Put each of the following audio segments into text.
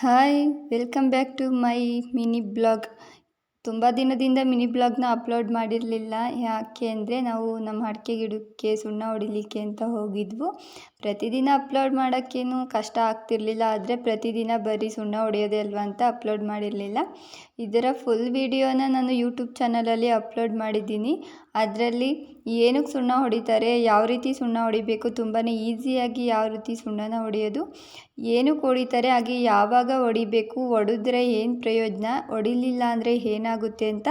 Hi, welcome back to my mini blog. ತುಂಬ ದಿನದಿಂದ mini ಬ್ಲಾಗ್ನ upload ಮಾಡಿರಲಿಲ್ಲ. ಯಾಕೆ ಅಂದರೆ ನಾವು ನಮ್ಮ ಅಡಿಕೆ ಗಿಡಕ್ಕೆ ಸುಣ್ಣ ಹೊಡಿಲಿಕ್ಕೆ ಅಂತ ಹೋಗಿದ್ವು. ಪ್ರತಿದಿನ ಅಪ್ಲೋಡ್ ಮಾಡೋಕ್ಕೇನು ಕಷ್ಟ ಆಗ್ತಿರ್ಲಿಲ್ಲ, ಆದರೆ ಪ್ರತಿದಿನ ಬರೀ ಸುಣ್ಣ ಹೊಡೆಯೋದೇ ಅಲ್ವಾ ಅಂತ ಅಪ್ಲೋಡ್ ಮಾಡಿರಲಿಲ್ಲ. ಇದರ ಫುಲ್ ವಿಡಿಯೋನ ನಾನು ಯೂಟ್ಯೂಬ್ ಚಾನಲಲ್ಲಿ ಅಪ್ಲೋಡ್ ಮಾಡಿದ್ದೀನಿ. ಅದರಲ್ಲಿ ಏನಕ್ಕೆ ಸುಣ್ಣ ಹೊಡಿತಾರೆ, ಯಾವ ರೀತಿ ಸುಣ್ಣ ಹೊಡಿಬೇಕು, ತುಂಬಾ ಈಸಿಯಾಗಿ ಯಾವ ರೀತಿ ಸುಣ್ಣನ ಹೊಡೆಯೋದು, ಏನಕ್ಕೆ ಹೊಡಿತಾರೆ, ಹಾಗೆ ಯಾವಾಗ ಹೊಡಿಬೇಕು, ಹೊಡೆದ್ರೆ ಏನು ಪ್ರಯೋಜನ, ಹೊಡಿಲಿಲ್ಲ ಅಂದರೆ ಏನಾಗುತ್ತೆ ಅಂತ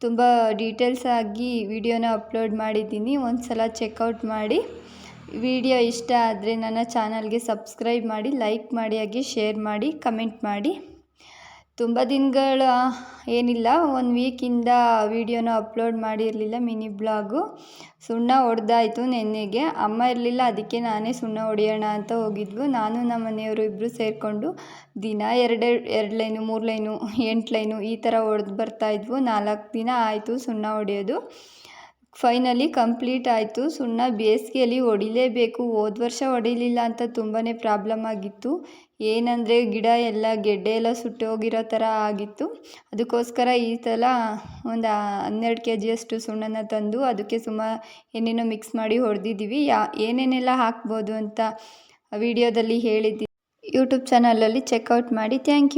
ತುಂಬ ಡೀಟೇಲ್ಸ್ ಆಗಿ ವಿಡಿಯೋನ ಅಪ್ಲೋಡ್ ಮಾಡಿದ್ದೀನಿ. ಒಂದು ಸಲ ಚೆಕ್ಔಟ್ ಮಾಡಿ. ವಿಡಿಯೋ ಇಷ್ಟ ಆದರೆ ನನ್ನ ಚಾನಲ್ಗೆ ಸಬ್ಸ್ಕ್ರೈಬ್ ಮಾಡಿ, ಲೈಕ್ ಮಾಡಿ, ಹಾಗೆ ಶೇರ್ ಮಾಡಿ, ಕಮೆಂಟ್ ಮಾಡಿ. ತುಂಬ ದಿನಗಳ ಏನಿಲ್ಲ, 1 ವೀಕಿಂದ ವಿಡಿಯೋನ ಅಪ್ಲೋಡ್ ಮಾಡಿರಲಿಲ್ಲ ಮಿನಿ ಬ್ಲಾಗು. ಸುಣ್ಣ ಹೊಡೆದಾಯಿತು ನೆನ್ನೆಗೆ. ಅಮ್ಮ ಇರಲಿಲ್ಲ, ಅದಕ್ಕೆ ನಾನೇ ಸುಣ್ಣ ಹೊಡೆಯೋಣ ಅಂತ ಹೋಗಿದ್ವು. ನಾನು ನಮ್ಮ ಮನೆಯವರು ಇಬ್ಬರು ಸೇರಿಕೊಂಡು ದಿನ 2 ಲೈನು 3 ಲೈನು 8 ಲೈನು ಈ ಥರ ಹೊಡೆದು ಬರ್ತಾಯಿದ್ವು. 4 ದಿನ ಆಯಿತು ಸುಣ್ಣ ಹೊಡೆಯೋದು. ಫೈನಲಿ ಕಂಪ್ಲೀಟ್ ಆಯಿತು. ಸುಣ್ಣ ಬೇಸಿಗೆಯಲ್ಲಿ ಹೊಡಿಲೇಬೇಕು. ಹೋದ ವರ್ಷ ಹೊಡಿಲಿಲ್ಲ ಅಂತ ತುಂಬಾ ಪ್ರಾಬ್ಲಮ್ ಆಗಿತ್ತು. ಏನಂದರೆ ಗಿಡ ಎಲ್ಲ ಗೆಡ್ಡೆ ಎಲ್ಲ ಸುಟ್ಟೋಗಿರೋ ಥರ ಆಗಿತ್ತು. ಅದಕ್ಕೋಸ್ಕರ ಈ ಸಲ ಒಂದು 12 kg ಸುಣ್ಣನ ತಂದು ಅದಕ್ಕೆ ಏನೇನೋ ಮಿಕ್ಸ್ ಮಾಡಿ ಹೊಡೆದಿದ್ದೀವಿ. ಏನೇನೆಲ್ಲ ಹಾಕ್ಬೋದು ಅಂತ ವಿಡಿಯೋದಲ್ಲಿ ಹೇಳಿದ್ದೀನಿ. ಯೂಟ್ಯೂಬ್ ಚಾನಲಲ್ಲಿ ಚೆಕ್ಔಟ್ ಮಾಡಿ. Thank you.